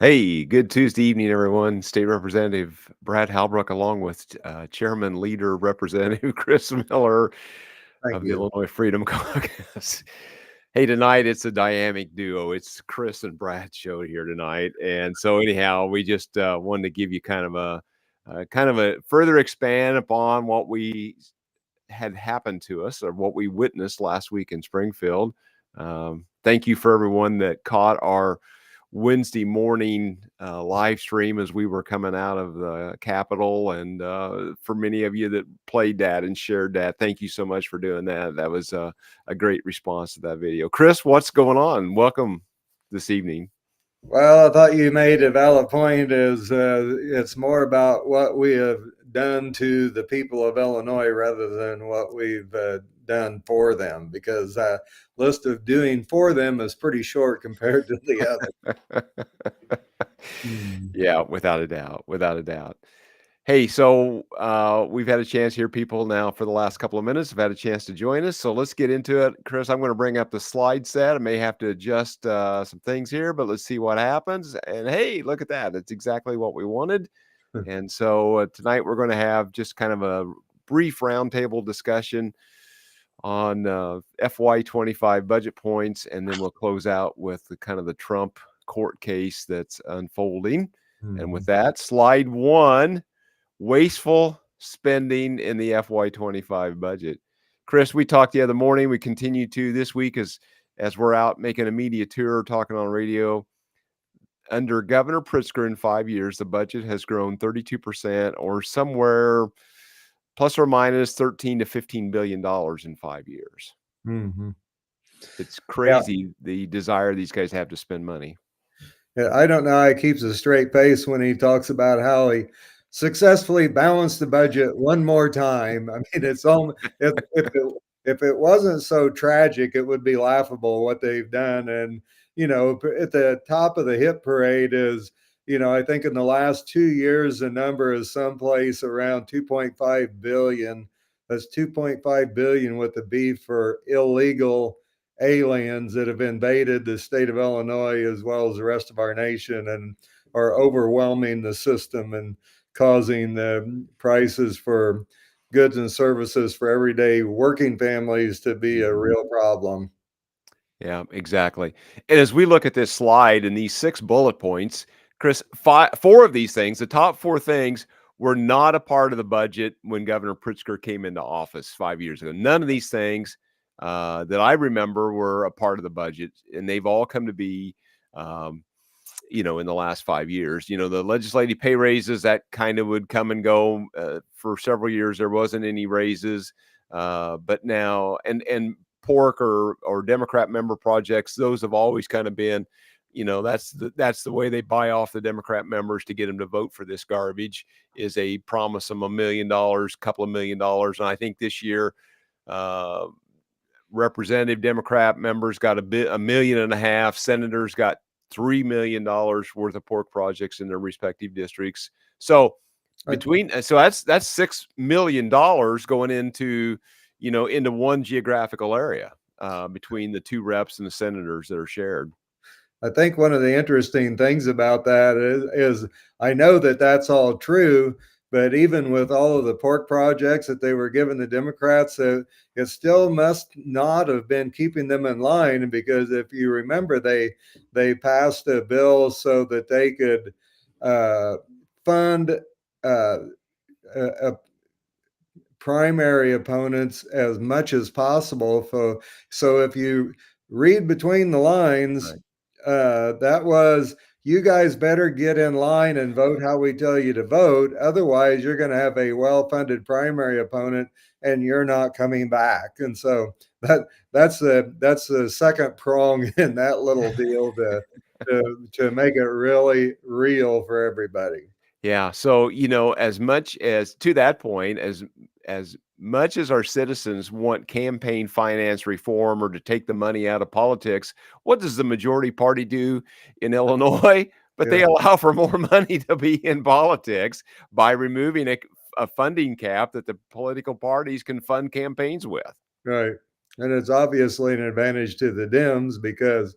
Hey, good Tuesday evening, everyone. State Representative Brad Halbrook, along with Chairman, Leader, Representative Chris Miller Thank of the you. Illinois Freedom Caucus. Hey, tonight it's a dynamic duo. It's Chris and Brad show here tonight, and so anyhow, we just wanted to give you kind of a further expand upon what we had happened to us or what we witnessed last week in Springfield. Thank you for everyone that caught our Wednesday morning live stream as we were coming out of the Capitol. And for many of you that played that and shared that, thank you so much for doing that. That was a great response to that video. Chris, what's going on? Welcome this evening. Well, I thought you made a valid point. Is it's more about what we have done to the people of Illinois rather than what we've done for them, because list of doing for them is pretty short compared to the other. Yeah, without a doubt, without a doubt. Hey, so we've had a chance here. People now for the last couple of minutes have had a chance to join us. So let's get into it. Chris, I'm going to bring up the slide set. I may have to adjust some things here, but let's see what happens. And hey, look at that. That's exactly what we wanted. And so tonight we're going to have just kind of a brief roundtable discussion on FY25 budget points, and then we'll close out with the kind of the Trump court case that's unfolding. And with that, slide one. Wasteful spending in the FY25 budget. Chris, we talked the other morning. We continue to this week as we're out making a media tour, talking on radio. Under Governor Pritzker in 5 years, the budget has grown 32%, or somewhere plus or minus $13 to $15 billion in 5 years. Mm-hmm. It's crazy the desire these guys have to spend money. Yeah, I don't know how he keeps a straight face when he talks about how he successfully balanced the budget one more time. I mean, it's almost if it wasn't so tragic, it would be laughable what they've done. And at the top of the hit parade is, I think in the last 2 years, the number is someplace around 2.5 billion. That's 2.5 billion with the B for illegal aliens that have invaded the state of Illinois as well as the rest of our nation and are overwhelming the system and causing the prices for goods and services for everyday working families to be a real problem. Yeah, exactly. And as we look at this slide and these 6 bullet points, Chris, 4 of these things, the top 4 things, were not a part of the budget when Governor Pritzker came into office 5 years ago. None of these things that I remember were a part of the budget, and they've all come to be, in the last 5 years. The legislative pay raises that kind of would come and go for several years. There wasn't any raises, but now and pork or Democrat member projects, those have always kind of been, that's the way they buy off the Democrat members to get them to vote for this garbage, is a promise them $1 million, couple of $1 million. And I think this year, Representative Democrat members got $1.5 million. Senators got $3 million worth of pork projects in their respective districts. So that's $6 million going into one geographical area between the 2 reps and the senators that are shared. I think one of the interesting things about that is I know that that's all true, but even with all of the pork projects that they were giving the Democrats, it still must not have been keeping them in line, because if you remember, they passed a bill so that they could fund primary opponents as much as possible. So if you read between the lines, right, that was, you guys better get in line and vote how we tell you to vote. Otherwise, you're going to have a well-funded primary opponent and you're not coming back. And so that's the second prong in that little deal to make it really real for everybody. Yeah. So, as much as to that point, as much as our citizens want campaign finance reform or to take the money out of politics, what does the majority party do in Illinois? But they allow for more money to be in politics by removing a funding cap that the political parties can fund campaigns with. Right. And it's obviously an advantage to the Dems because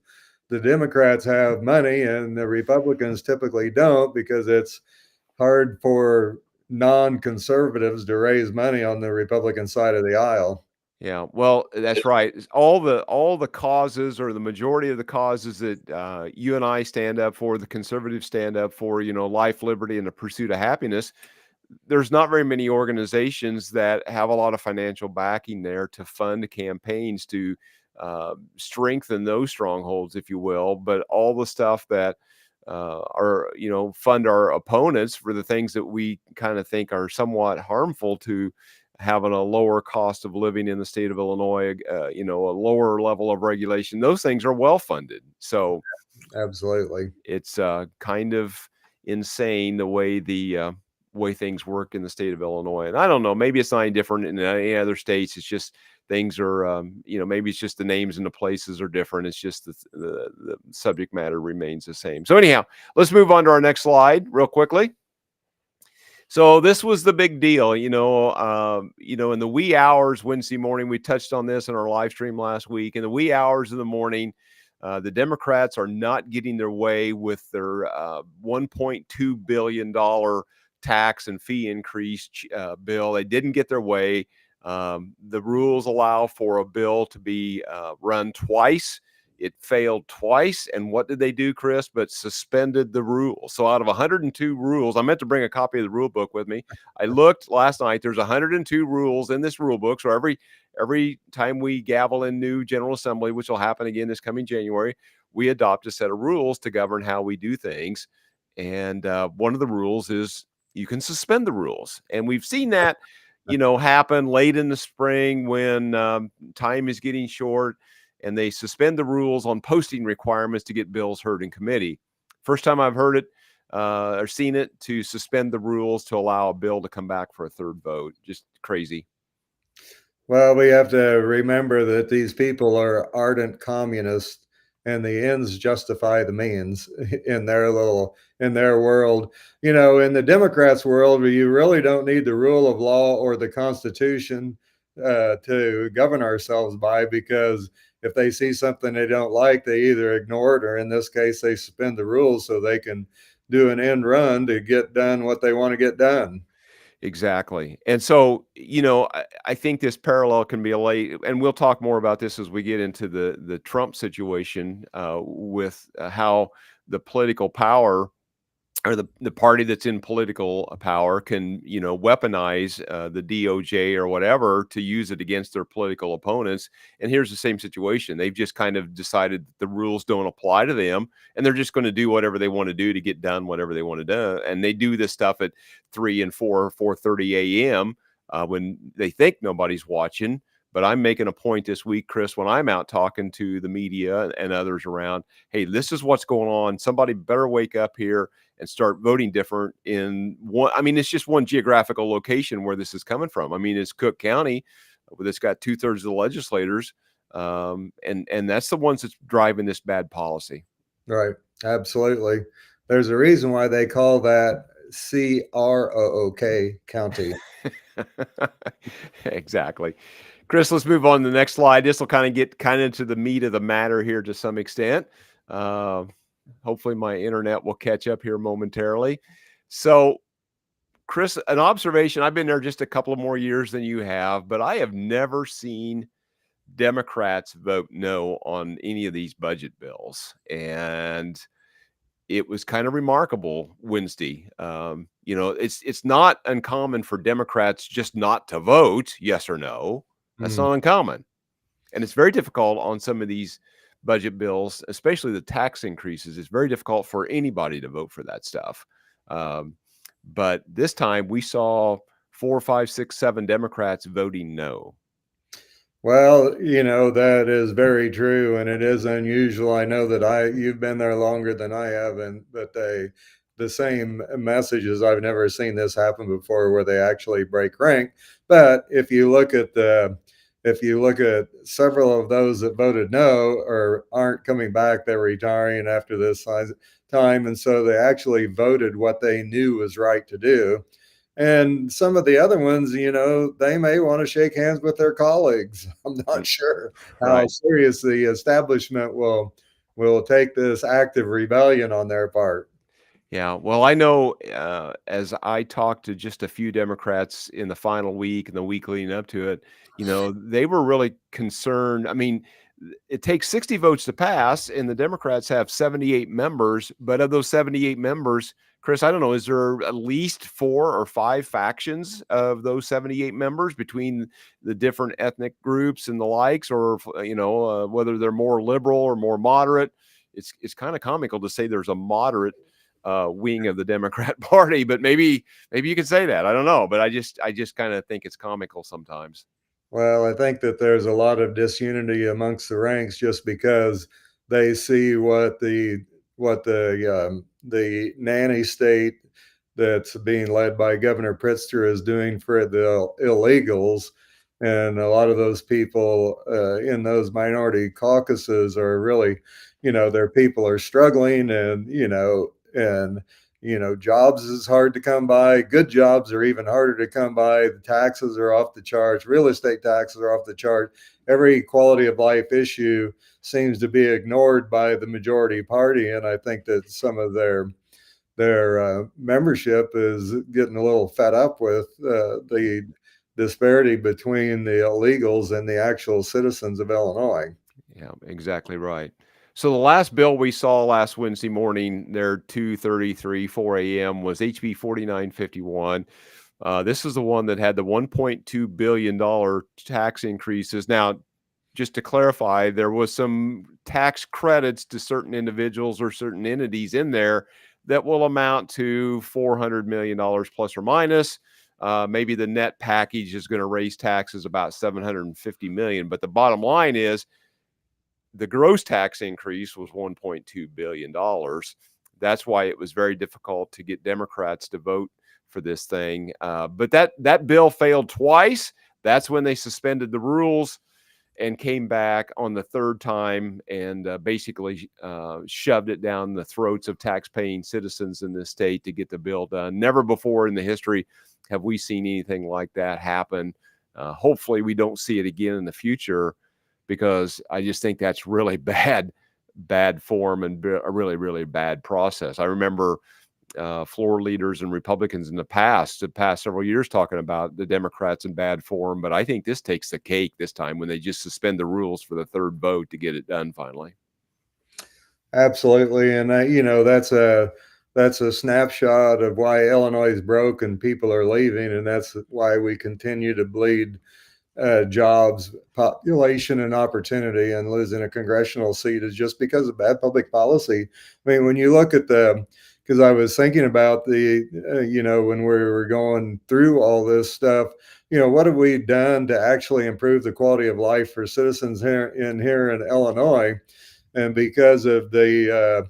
the Democrats have money and the Republicans typically don't, because it's hard for non-conservatives to raise money on the Republican side of the aisle. Yeah, well, that's right. All the causes, or the majority of the causes that you and I stand up for, the conservatives stand up for, life, liberty, and the pursuit of happiness. There's not very many organizations that have a lot of financial backing there to fund campaigns to strengthen those strongholds, if you will. But all the stuff that fund our opponents for the things that we kind of think are somewhat harmful to having a lower cost of living in the state of Illinois, a lower level of regulation, those things are well funded. So Absolutely. it's kind of insane the way things work in the state of Illinois. And I don't know, maybe it's not any different in any other states. It's just things are, maybe it's just the names and the places are different. It's just the subject matter remains the same. So anyhow, let's move on to our next slide real quickly. So this was the big deal, in the wee hours Wednesday morning. We touched on this in our live stream last week. In the wee hours of the morning, the Democrats are not getting their way with their $1.2 billion tax and fee increase bill. They didn't get their way. The rules allow for a bill to be run twice. It failed twice. And what did they do, Chris? But suspended the rules. So out of 102 rules, I meant to bring a copy of the rule book with me. I looked last night. There's 102 rules in this rule book. So every time we gavel in new General Assembly, which will happen again this coming January, we adopt a set of rules to govern how we do things. And one of the rules is you can suspend the rules. And we've seen that, happen late in the spring when time is getting short, and they suspend the rules on posting requirements to get bills heard in committee. First time I've heard it or seen it, to suspend the rules to allow a bill to come back for a third vote. Just crazy. Well, we have to remember that these people are ardent communists, and the ends justify the means in their world. In the Democrats' world, you really don't need the rule of law or the Constitution to govern ourselves by, because if they see something they don't like, they either ignore it, or in this case, they suspend the rules so they can do an end run to get done what they want to get done. Exactly. And so, I think this parallel can be and we'll talk more about this as we get into the Trump situation with how the political power, or the party that's in political power, can weaponize the DOJ or whatever to use it against their political opponents. And here's the same situation. They've just kind of decided that the rules don't apply to them, and they're just going to do whatever they want to do to get done whatever they want to do. And they do this stuff at 3 and 4:30 a.m. When they think nobody's watching. But I'm making a point this week, Chris, when I'm out talking to the media and others around, hey, this is what's going on. Somebody better wake up here and start voting different in one. I mean, it's just one geographical location where this is coming from. I mean, it's Cook County that's got 2/3 of the legislators. And that's the ones that's driving this bad policy. Right. Absolutely. There's a reason why they call that CROOK County. Exactly. Chris, let's move on to the next slide. This will get into the meat of the matter here to some extent. Hopefully my internet will catch up here momentarily. So, Chris, an observation. I've been there just a couple of more years than you have, but I have never seen Democrats vote no on any of these budget bills. And it was kind of remarkable Wednesday. It's not uncommon for Democrats just not to vote yes or no. That's not uncommon. And it's very difficult on some of these budget bills, especially the tax increases. It's very difficult for anybody to vote for that stuff. But this time we saw 4, 5, 6, 7 Democrats voting no. Well, that is very true, and it is unusual. I know that you've been there longer than I have, but the same messages, I've never seen this happen before, where they actually break rank. But if you look at several of those that voted no or aren't coming back, they're retiring after this time, and so they actually voted what they knew was right to do. And some of the other ones, they may want to shake hands with their colleagues. I'm not sure how serious the establishment will will take this act of rebellion on their part. Yeah, well, I know, as I talked to just a few Democrats in the final week and the week leading up to it, they were really concerned. I mean, it takes 60 votes to pass, and the Democrats have 78 members. But of those 78 members, Chris, I don't know, is there at least 4 or 5 factions of those 78 members between the different ethnic groups and the likes, or whether they're more liberal or more moderate? It's kind of comical to say there's a moderate wing of the Democrat Party, but maybe you could say that. I don't know, but I just kind of think it's comical sometimes. Well, I think that there's a lot of disunity amongst the ranks just because they see what the nanny state that's being led by Governor Pritzker is doing for the illegals, and a lot of those people in those minority caucuses are really, their people are struggling, and jobs is hard to come by. Good jobs are even harder to come by. The taxes are off the charts. Real estate taxes are off the chart. Every quality of life issue seems to be ignored by the majority party, and I think that some of their membership is getting a little fed up with the disparity between the illegals and the actual citizens of Illinois. Yeah, exactly right. So the last bill we saw last Wednesday morning, there 2:33, 4 a.m., was HB 4951. This is the one that had the $1.2 billion tax increases. Now, just to clarify, there was some tax credits to certain individuals or certain entities in there that will amount to $400 million plus or minus. Maybe the net package is going to raise taxes about $750 million. But the bottom line is, the gross tax increase was $1.2 billion. That's why it was very difficult to get Democrats to vote for this thing. But that bill failed twice. That's when they suspended the rules and came back on the third time and basically shoved it down the throats of tax-paying citizens in this state to get the bill done. Never before in the history have we seen anything like that happen. Hopefully we don't see it again in the future, because I just think that's really bad form and a really, really bad process. I remember floor leaders and Republicans in the past several years talking about the Democrats in bad form, but I think this takes the cake this time when they just suspend the rules for the third vote to get it done finally. Absolutely, and that's a snapshot of why Illinois is broke and people are leaving, and that's why we continue to bleed jobs, population, and opportunity, and losing a congressional seat is just because of bad public policy. I mean, when you look at because I was thinking about when we were going through all this stuff, what have we done to actually improve the quality of life for citizens here in Illinois? And because of the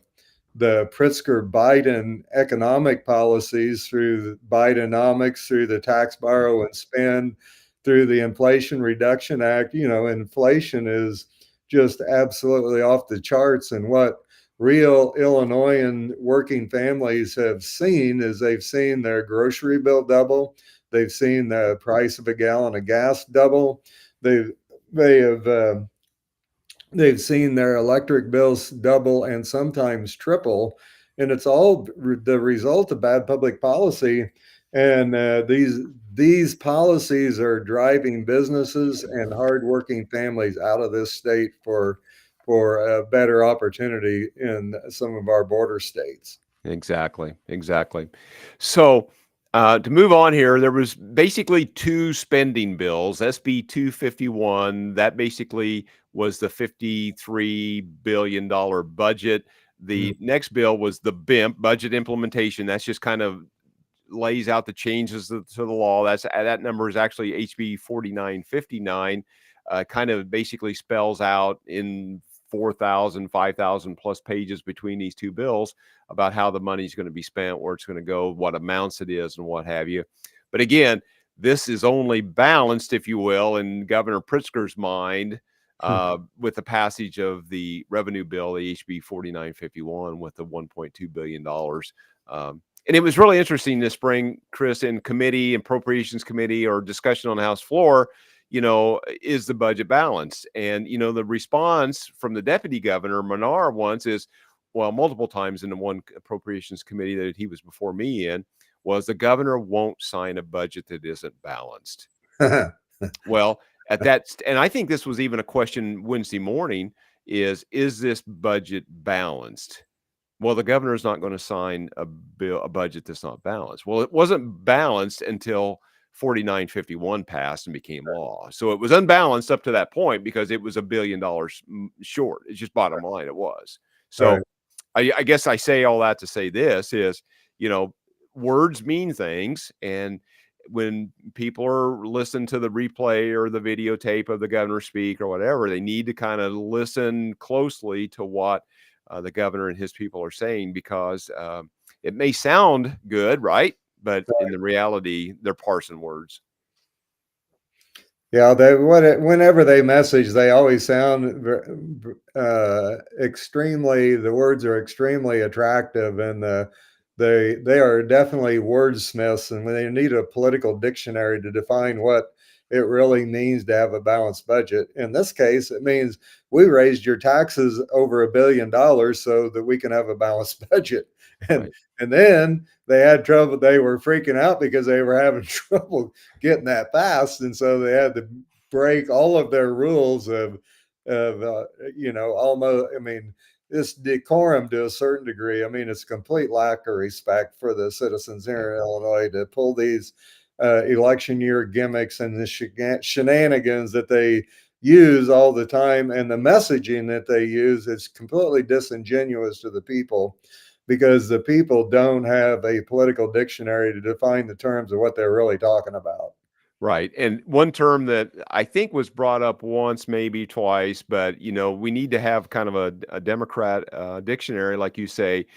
Pritzker-Biden economic policies, through Bidenomics, through the tax, borrow, and spend, through the Inflation Reduction Act, inflation is just absolutely off the charts. And what real Illinoisan working families have seen is they've seen their grocery bill double. They've seen the price of a gallon of gas double. They've seen their electric bills double and sometimes triple. And it's all the result of bad public policy. And these policies are driving businesses and hardworking families out of this state for a better opportunity in some of our border states. Exactly. So to move on here, there was basically 2 spending bills. SB 251, that basically was the $53 billion budget. The next bill was the BIMP, budget implementation. That's just kind of lays out the changes to the law. That number is actually HB 4959. Kind of basically spells out in 4,000, 5,000 plus pages between these 2 bills about how the money is going to be spent, where it's going to go, what amounts it is, and what have you. But again, this is only balanced, if you will, in Governor Pritzker's mind with the passage of the revenue bill, the HB 4951, with the $1.2 billion. And it was really interesting this spring, Chris, in committee, appropriations committee, or discussion on the House floor. is the budget balanced? And, the response from the deputy governor, Menard, once is, well, multiple times in the one appropriations committee that he was before me in, was the governor won't sign a budget that isn't balanced. Well, and I think this was even a question Wednesday morning is this budget balanced? Well, the governor's not going to sign a budget that's not balanced. Well, it wasn't balanced until 4951 passed and became law. So it was unbalanced up to that point because it was $1 billion short. It's just bottom line, it was. Right. So I guess I say all that to say this is, words mean things. And when people are listening to the replay or the videotape of the governor speak or whatever, they need to kind of listen closely to what the governor and his people are saying, because it may sound good, right? But in the reality, they're parsing words. Yeah, whenever they message, they always sound extremely. The words are extremely attractive, and they are definitely wordsmiths. And when they need a political dictionary to define what it really means to have a balanced budget, in this case, it means we raised your taxes over $1 billion so that we can have a balanced budget. And Right. and then they had trouble. They were freaking out because they were having trouble getting that passed, and so they had to break all of their rules of almost. I mean, this decorum to a certain degree. I mean, it's complete lack of respect for the citizens here in Illinois to pull these election year gimmicks and the shenanigans that they use all the time, and the messaging that they use is completely disingenuous to the people, because the people don't have a political dictionary to define the terms of what they're really talking about. Right. And one term that I think was brought up once, maybe twice, but we need to have kind of a Democrat dictionary, like you say,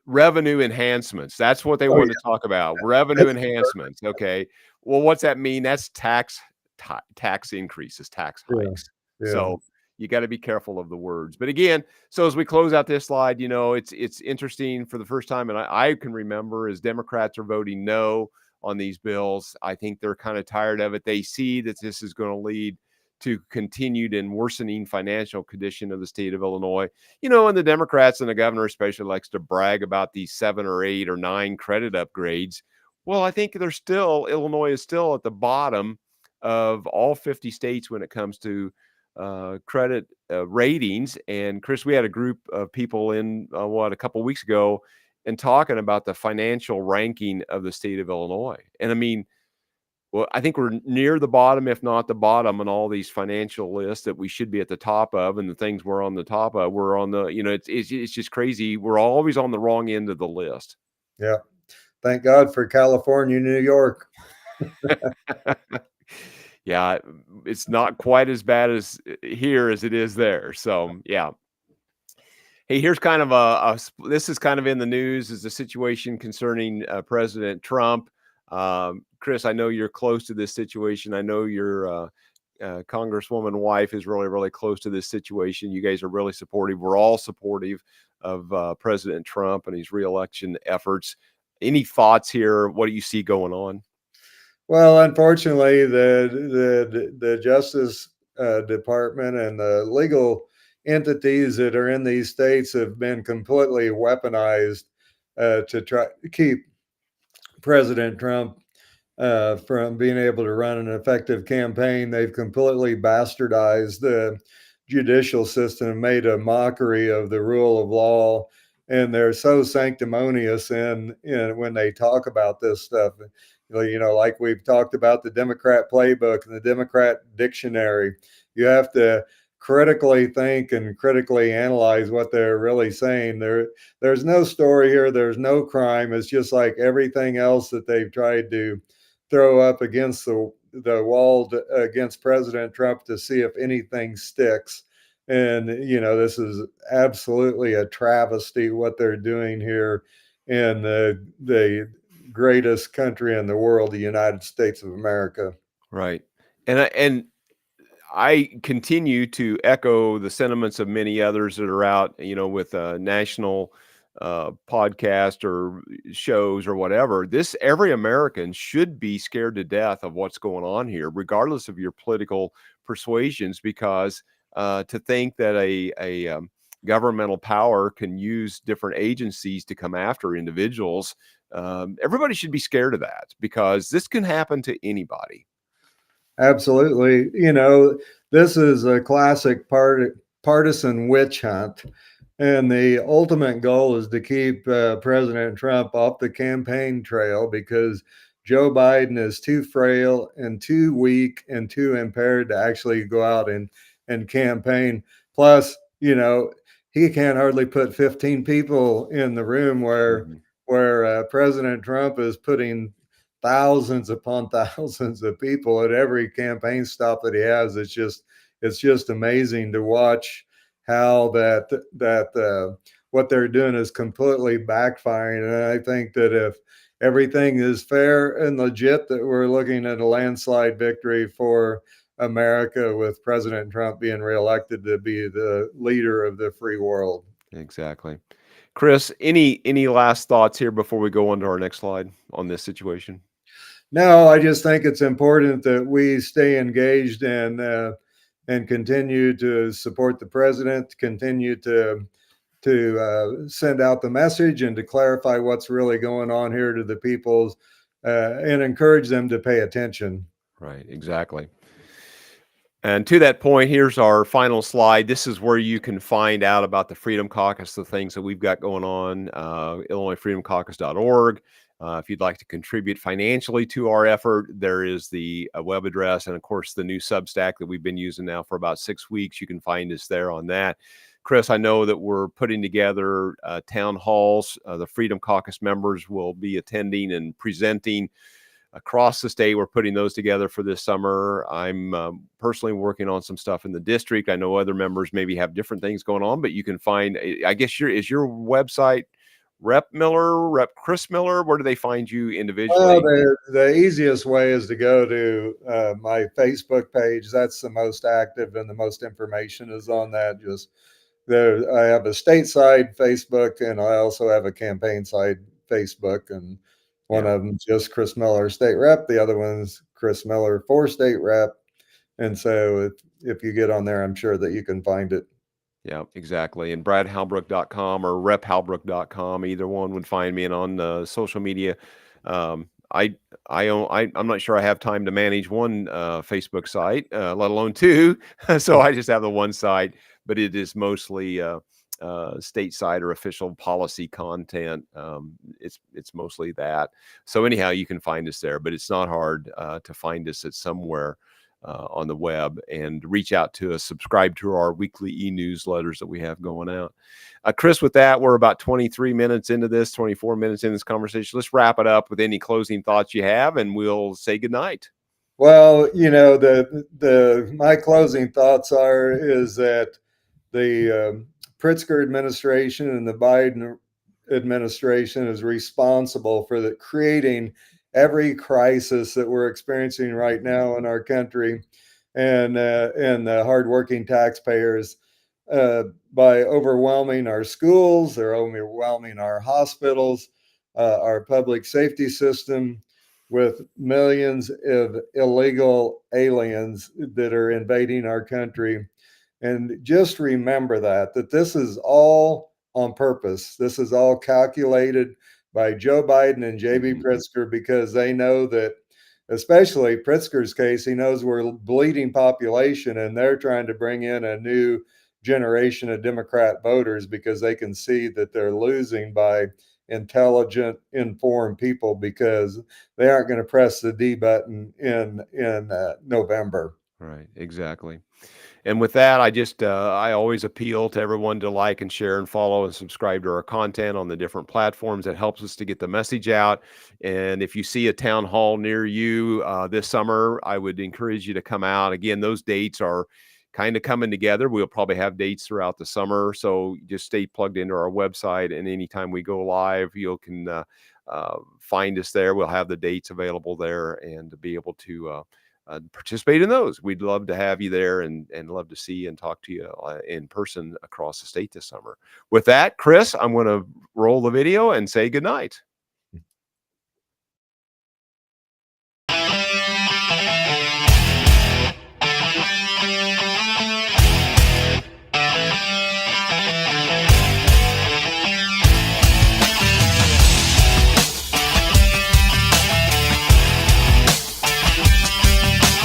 revenue enhancements. That's what they Oh want yeah, to talk about. Revenue enhancements. Okay. Well, what's that mean? That's tax increases, tax yeah, hikes. yeah. So you got to be careful of the words. But again, so as we close out this slide, it's interesting. For the first time, and I can remember, as Democrats are voting no on these bills. I think they're kind of tired of it. They see that this is going to lead to continued and worsening financial condition of the state of Illinois. And the Democrats and the governor especially likes to brag about these 7 or 8 or 9 credit upgrades. Well, I think Illinois is still at the bottom of all 50 states when it comes to credit ratings. And Chris, we had a group of people in a couple of weeks ago and talking about the financial ranking of the state of Illinois. And I mean, well, I think we're near the bottom, if not the bottom, on all these financial lists that we should be at the top of, and the things we're on the top of, we're on the, it's just crazy. We're always on the wrong end of the list. Yeah. Thank God for California, New York. Yeah, it's not quite as bad as here as it is there. So, yeah. Hey, here's kind of this is kind of in the news, is the situation concerning President Trump. Chris, I know you're close to this situation. I know your Congresswoman wife is really, really close to this situation. You guys are really supportive. We're all supportive of President Trump and his reelection efforts. Any thoughts here? What do you see going on? Well, unfortunately, the Justice Department and the legal entities that are in these states have been completely weaponized to try to keep President Trump from being able to run an effective campaign. They've completely bastardized the judicial system and made a mockery of the rule of law. And they're so sanctimonious in when they talk about this stuff. Like we've talked about the Democrat playbook and the Democrat dictionary. You have to critically think and critically analyze what they're really saying. There's no story here. There's no crime. It's just like everything else that they've tried to throw up against the wall against President Trump to see if anything sticks. And this is absolutely a travesty what they're doing here in the greatest country in the world, the United States of America. Right. And I continue to echo the sentiments of many others that are out, with national podcast or shows or whatever. Every American should be scared to death of what's going on here, regardless of your political persuasions, because to think that a governmental power can use different agencies to come after individuals, everybody should be scared of that, because this can happen to anybody. Absolutely. This is a classic partisan witch hunt. And the ultimate goal is to keep President Trump off the campaign trail, because Joe Biden is too frail and too weak and too impaired to actually go out and campaign. Plus, he can't hardly put 15 people in the room where President Trump is putting thousands upon thousands of people at every campaign stop that he has. It's just amazing to watch how that what they're doing is completely backfiring. And I think that if everything is fair and legit, that we're looking at a landslide victory for America, with President Trump being reelected to be the leader of the free world. Exactly. Chris, any last thoughts here before we go on to our next slide on this situation? No, I just think it's important that we stay engaged and continue to support the president, continue to send out the message and to clarify what's really going on here to the people, and encourage them to pay attention. Right, exactly. And to that point, here's our final slide. This is where you can find out about the Freedom Caucus, the things that we've got going on, IllinoisFreedomCaucus.org. If you'd like to contribute financially to our effort, there is the web address, and of course the new Substack that we've been using now for about 6 weeks. You can find us there on that. Chris, I know that we're putting together town halls. The Freedom Caucus members will be attending and presenting across the state. We're putting those together for this summer. I'm personally working on some stuff in the district. I know other members maybe have different things going on, but you can find, I guess, is your website Rep Miller, Rep Chris Miller? Where do they find you individually? Well, the easiest way is to go to my Facebook page. That's the most active, and the most information is on that. I have a stateside Facebook, and I also have a campaign side Facebook, and one of them just Chris Miller State Rep. The other one's Chris Miller for State Rep. And so if you get on there, I'm sure that you can find it. Yeah, exactly. And bradhalbrook.com or rephalbrook.com, either one would find me. And on social media, I'm not sure I have time to manage one Facebook site, let alone two. So I just have the one site, but it is mostly stateside or official policy content. It's mostly that. So anyhow, you can find us there, but it's not hard to find us at somewhere on the web, and reach out to us, subscribe to our weekly e-newsletters that we have going out. Chris, with that, we're about 23 minutes into this, 24 minutes in this conversation. Let's wrap it up with any closing thoughts you have, and we'll say goodnight. Well, my closing thoughts is that the Pritzker administration and the Biden administration is responsible for creating every crisis that we're experiencing right now in our country, and the hardworking taxpayers, by overwhelming our schools. They're overwhelming our hospitals, our public safety system, with millions of illegal aliens that are invading our country. And just remember that this is all on purpose. This is all calculated by Joe Biden and J.B. Pritzker, because they know that, especially Pritzker's case, he knows we're a bleeding population, and they're trying to bring in a new generation of Democrat voters because they can see that they're losing by intelligent, informed people, because they aren't going to press the D button in November. Right, exactly. And with that, I always appeal to everyone to like and share and follow and subscribe to our content on the different platforms. That helps us to get the message out. And if you see a town hall near you this summer, I would encourage you to come out. Again, those dates are kind of coming together. We'll probably have dates throughout the summer. So just stay plugged into our website, and anytime we go live, you can find us there. We'll have the dates available there, and to be able to participate in those. We'd love to have you there and love to see and talk to you in person across the state this summer. With that, Chris, I'm going to roll the video and say good night.